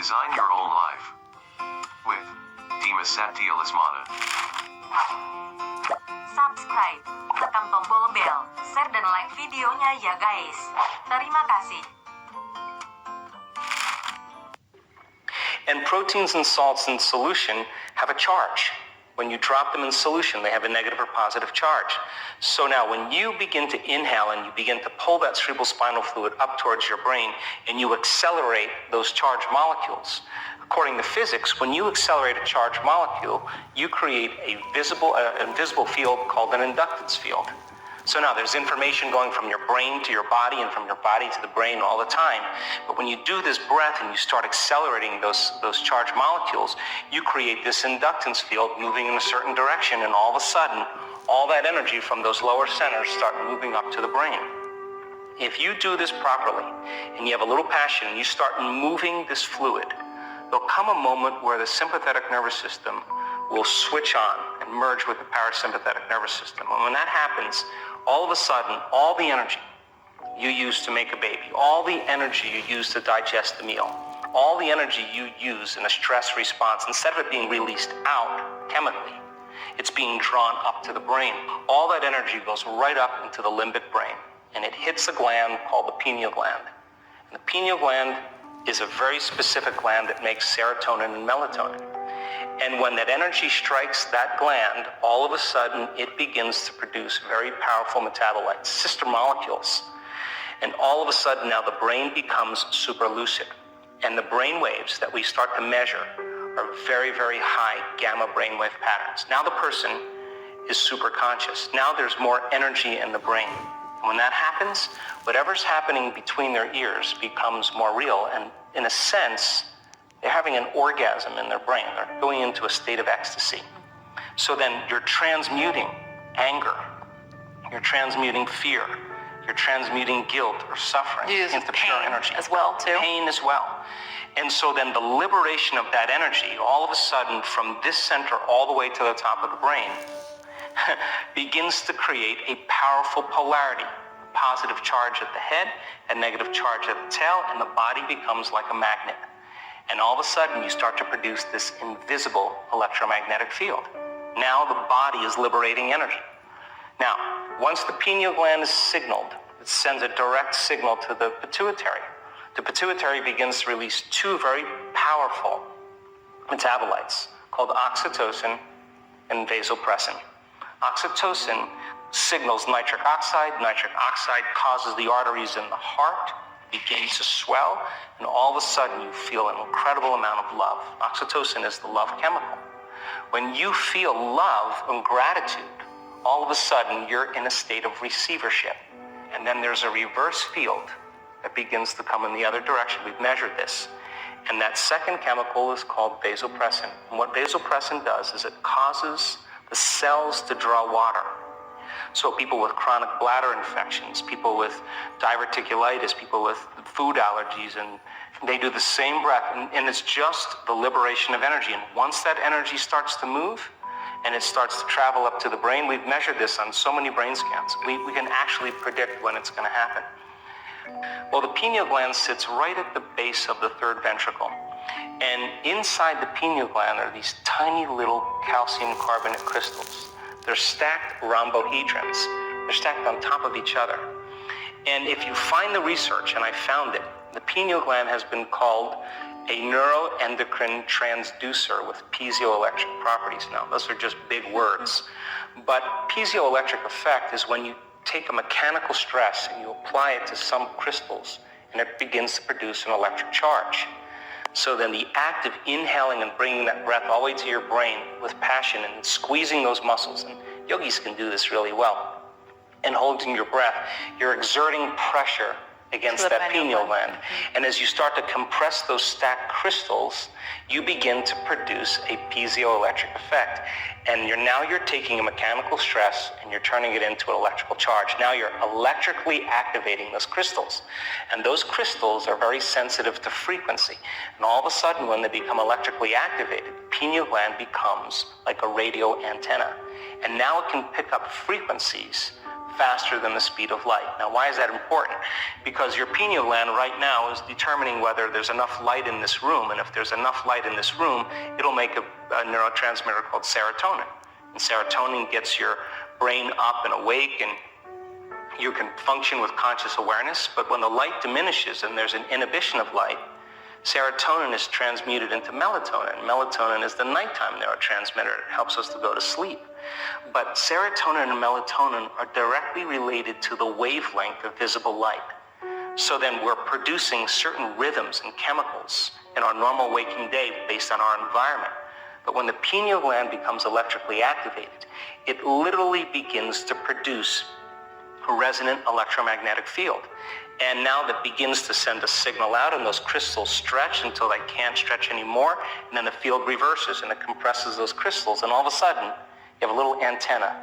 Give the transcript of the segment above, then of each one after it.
Design your own life with Dimas Satya Lesmana. Subscribe, tekan tombol bel, share dan like videonya ya guys. Terima kasih. And proteins and salts in solution have a charge. When you drop them in solution, they have a negative or positive charge. So now when you begin to inhale and you begin to pull that cerebrospinal fluid up towards your brain and you accelerate those charged molecules, according to physics, when you accelerate a charged molecule, you create a invisible field called an inductance field. So now there's information going from your brain to your body and from your body to the brain all the time. But when you do this breath and you start accelerating those charged molecules, you create this inductance field moving in a certain direction, and all of a sudden, all that energy from those lower centers start moving up to the brain. If you do this properly and you have a little passion and you start moving this fluid, there'll come a moment where the sympathetic nervous system will switch on and merge with the parasympathetic nervous system. And when that happens, all of a sudden, all the energy you use to make a baby, all the energy you use to digest the meal, all the energy you use in a stress response, instead of it being released out chemically, it's being drawn up to the brain. All that energy goes right up into the limbic brain, and it hits a gland called the pineal gland. And the pineal gland is a very specific gland that makes serotonin and melatonin. And when that energy strikes that gland, all of a sudden it begins to produce very powerful metabolites, sister molecules. And all of a sudden now the brain becomes super lucid. And the brain waves that we start to measure are very, very high gamma brainwave patterns. Now the person is super conscious. Now there's more energy in the brain. And when that happens, whatever's happening between their ears becomes more real. And in a sense, they're having an orgasm in their brain. They're going into a state of ecstasy. So then you're transmuting anger. You're transmuting fear. You're transmuting guilt or suffering into pure energy. As well, too. Pain as well. And so then the liberation of that energy, all of a sudden, from this center all the way to the top of the brain, begins to create a powerful polarity. Positive charge at the head and negative charge at the tail, and the body becomes like a magnet. And all of a sudden, you start to produce this invisible electromagnetic field. Now the body is liberating energy. Now, once the pineal gland is signaled, it sends a direct signal to the pituitary. The pituitary begins to release two very powerful metabolites called oxytocin and vasopressin. Oxytocin signals nitric oxide. Nitric oxide causes the arteries in the heart begins to swell, and all of a sudden you feel an incredible amount of love. Oxytocin is the love chemical. When you feel love and gratitude, all of a sudden you're in a state of receivership. And then there's a reverse field that begins to come in the other direction. We've measured this. And that second chemical is called vasopressin. And what vasopressin does is it causes the cells to draw water. So people with chronic bladder infections, people with diverticulitis, people with food allergies, and they do the same breath, and it's just the liberation of energy. And once that energy starts to move and it starts to travel up to the brain, we've measured this on so many brain scans, we can actually predict when it's going to happen. Well, the pineal gland sits right at the base of the third ventricle. And inside the pineal gland are these tiny little calcium carbonate crystals. They're stacked rhombohedrons. They're stacked on top of each other. And if you find the research, and I found it, the pineal gland has been called a neuroendocrine transducer with piezoelectric properties. Now, those are just big words. But piezoelectric effect is when you take a mechanical stress and you apply it to some crystals, and it begins to produce an electric charge. So then the act of inhaling and bringing that breath all the way to your brain with passion and squeezing those muscles, and yogis can do this really well, and holding your breath, you're exerting pressure against that pineal gland. And as you start to compress those stacked crystals, you begin to produce a piezoelectric effect. And now you're taking a mechanical stress and you're turning it into an electrical charge. Now you're electrically activating those crystals. And those crystals are very sensitive to frequency. And all of a sudden, when they become electrically activated, the pineal gland becomes like a radio antenna. And now it can pick up frequencies faster than the speed of light. Now, why is that important? Because your pineal gland right now is determining whether there's enough light in this room, and if there's enough light in this room, it'll make a neurotransmitter called serotonin. And serotonin gets your brain up and awake, and you can function with conscious awareness. But when the light diminishes and there's an inhibition of light, serotonin is transmuted into melatonin. Melatonin is the nighttime neurotransmitter. It helps us to go to sleep. But serotonin and melatonin are directly related to the wavelength of visible light. So then we're producing certain rhythms and chemicals in our normal waking day based on our environment. But when the pineal gland becomes electrically activated, it literally begins to produce a resonant electromagnetic field. And now that begins to send a signal out, and those crystals stretch until they can't stretch anymore, and then the field reverses and it compresses those crystals, and all of a sudden you have a little antenna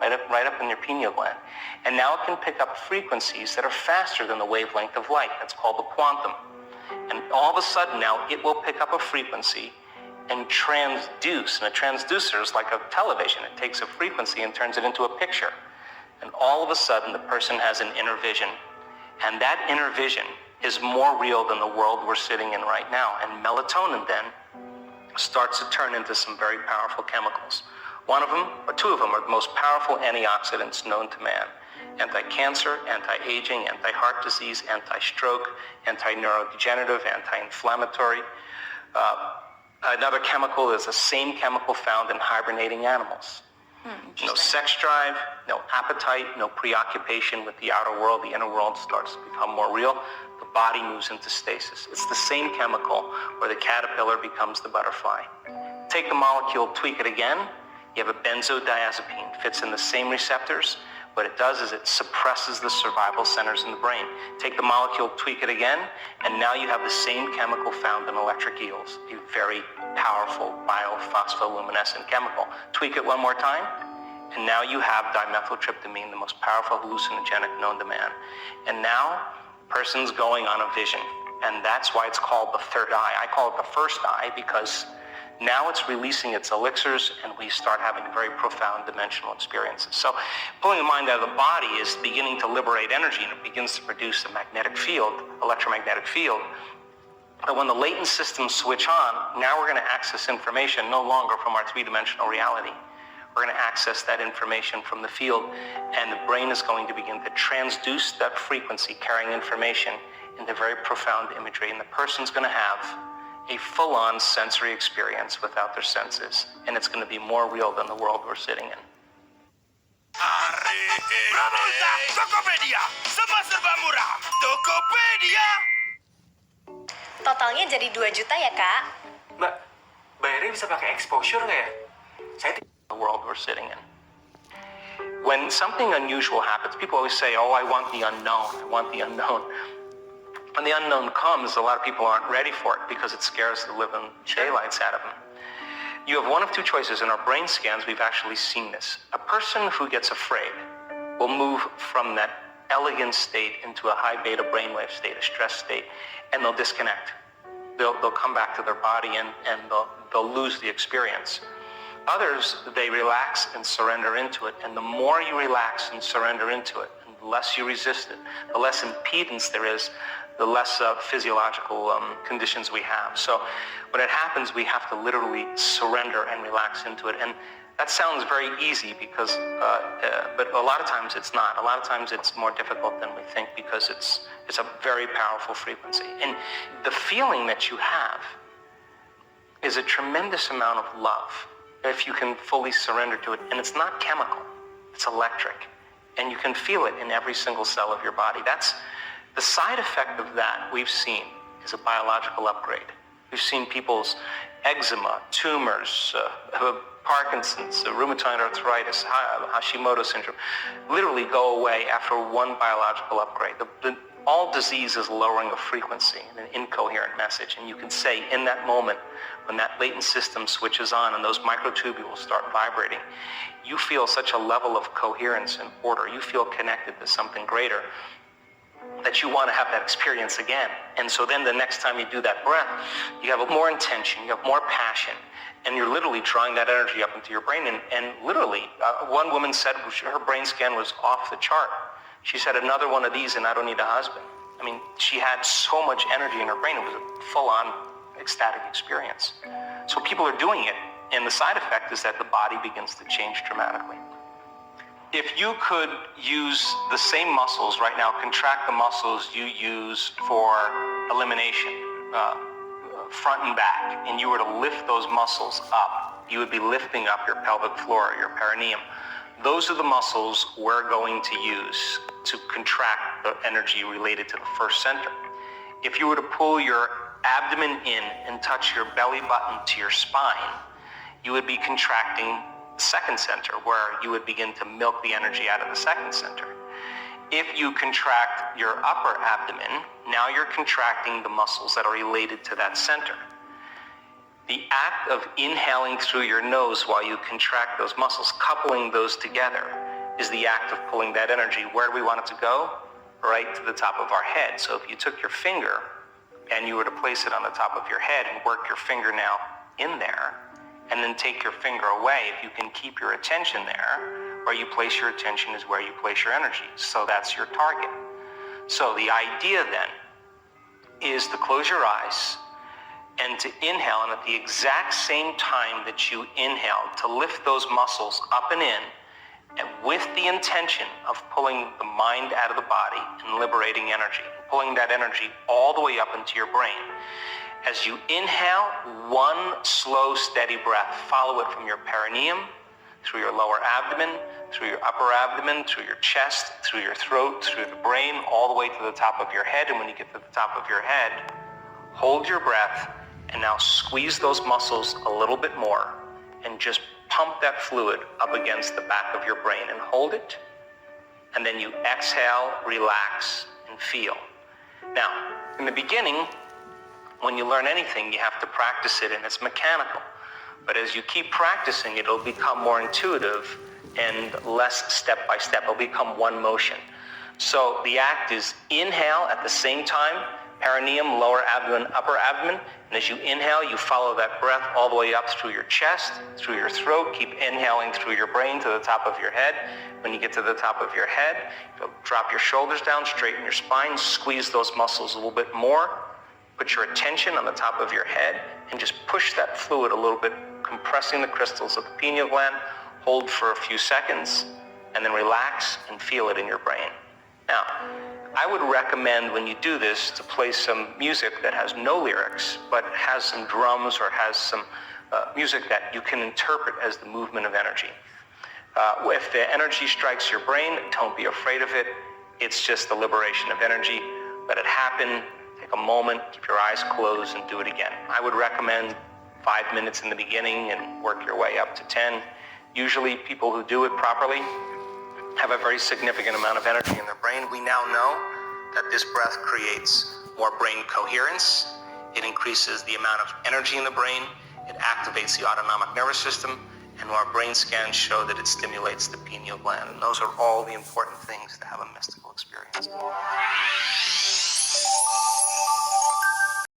right up in your pineal gland. And now it can pick up frequencies that are faster than the wavelength of light. That's called the quantum. And all of a sudden now it will pick up a frequency and transduce. And a transducer is like a television. It takes a frequency and turns it into a picture. And all of a sudden the person has an inner vision. And that inner vision is more real than the world we're sitting in right now. And melatonin then starts to turn into some very powerful chemicals. One of them, or two of them, are the most powerful antioxidants known to man. Anti-cancer, anti-aging, anti-heart disease, anti-stroke, anti-neurodegenerative, anti-inflammatory. Another chemical is the same chemical found in hibernating animals. No sex drive, no appetite, no preoccupation with the outer world. The inner world starts to become more real. The body moves into stasis. It's the same chemical where the caterpillar becomes the butterfly. Take the molecule, tweak it again. You have a benzodiazepine, fits in the same receptors. What it does is it suppresses the survival centers in the brain. Take the molecule, tweak it again, and now you have the same chemical found in electric eels, a very powerful biophospholumescent chemical. Tweak it one more time, and now you have dimethyltryptamine, the most powerful hallucinogenic known to man. And now, person's going on a vision, and that's why it's called the third eye. I call it the first eye because now it's releasing its elixirs, and we start having very profound dimensional experiences. So pulling the mind out of the body is beginning to liberate energy, and it begins to produce a magnetic field, electromagnetic field. But when the latent systems switch on, now we're going to access information no longer from our three-dimensional reality. We're going to access that information from the field, and the brain is going to begin to transduce that frequency carrying information into very profound imagery, and the person's going to have a full-on sensory experience without their senses, and it's going to be more real than the world we're sitting in. Pramuka Tokopedia, serba murah. Tokopedia. Totalnya jadi 2 juta ya, Kak? Mbak, bayarnya bisa pakai exposure nggak ya? Saya tidak the world we're sitting in. When something unusual happens, people always say, oh, I want the unknown, I want the unknown. When the unknown comes, a lot of people aren't ready for it because it scares the living daylights out of them. You have one of two choices. In our brain scans, we've actually seen this. A person who gets afraid will move from that elegant state into a high beta brainwave state, a stress state, and they'll disconnect. They'll come back to their body and they'll lose the experience. Others, they relax and surrender into it, and the more you relax and surrender into it, and the less you resist it, the less impedance there is, the less physiological conditions we have. So when it happens, we have to literally surrender and relax into it. And that sounds very easy because, but a lot of times it's not. A lot of times it's more difficult than we think because it's a very powerful frequency. And the feeling that you have is a tremendous amount of love if you can fully surrender to it. And it's not chemical, it's electric. And you can feel it in every single cell of your body. That's the side effect of that we've seen is a biological upgrade. We've seen people's eczema, tumors, Parkinson's, rheumatoid arthritis, Hashimoto syndrome, literally go away after one biological upgrade. All disease is lowering a frequency, an incoherent message. And you can say in that moment, when that latent system switches on and those microtubules start vibrating, you feel such a level of coherence and order. You feel connected to something greater. that you want to have that experience again. And so then the next time you do that breath, you have more intention, you have more passion, and you're literally drawing that energy up into your brain. And literally, one woman said her brain scan was off the chart. She said, another one of these and I don't need a husband. I mean, she had so much energy in her brain. It was a full-on ecstatic experience. So people are doing it, and the side effect is that the body begins to change dramatically. If you could use the same muscles right now, contract the muscles you use for elimination, front and back, and you were to lift those muscles up, you would be lifting up your pelvic floor, your perineum. Those are the muscles we're going to use to contract the energy related to the first center. If you were to pull your abdomen in and touch your belly button to your spine, you would be contracting the second center, where you would begin to milk the energy out of the second center. If you contract your upper abdomen, now you're contracting the muscles that are related to that center. The act of inhaling through your nose while you contract those muscles, coupling those together, is the act of pulling that energy. Where do we want it to go? Right to the top of our head. So if you took your finger and you were to place it on the top of your head and work your finger now in there, and then take your finger away, if you can keep your attention there, where you place your attention is where you place your energy. So that's your target. So the idea then is to close your eyes and to inhale, and at the exact same time that you inhale, to lift those muscles up and in, and with the intention of pulling the mind out of the body and liberating energy, pulling that energy all the way up into your brain. As you inhale, one slow, steady breath. Follow it from your perineum, through your lower abdomen, through your upper abdomen, through your chest, through your throat, through the brain, all the way to the top of your head. And when you get to the top of your head, hold your breath and now squeeze those muscles a little bit more and just pump that fluid up against the back of your brain and hold it. And then you exhale, relax, and feel. Now, in the beginning, when you learn anything, you have to practice it, and it's mechanical. But as you keep practicing, it'll become more intuitive and less step by step. It'll become one motion. So the act is inhale at the same time, perineum, lower abdomen, upper abdomen. And as you inhale, you follow that breath all the way up through your chest, through your throat. Keep inhaling through your brain to the top of your head. When you get to the top of your head, you'll drop your shoulders down, straighten your spine, squeeze those muscles a little bit more. Put your attention on the top of your head and just push that fluid a little bit, compressing the crystals of the pineal gland. Hold for a few seconds and then relax and feel it in your brain. Now, I would recommend when you do this to play some music that has no lyrics, but has some drums or has some music that you can interpret as the movement of energy. If the energy strikes your brain, don't be afraid of it. It's just the liberation of energy. Let it happen. Take a moment, keep your eyes closed, and do it again. I would recommend 5 minutes in the beginning and work your way up to 10. Usually people who do it properly have a very significant amount of energy in their brain. We now know that this breath creates more brain coherence. It increases the amount of energy in the brain. It activates the autonomic nervous system. And our brain scans show that it stimulates the pineal gland. And those are all the important things to have a mystical experience.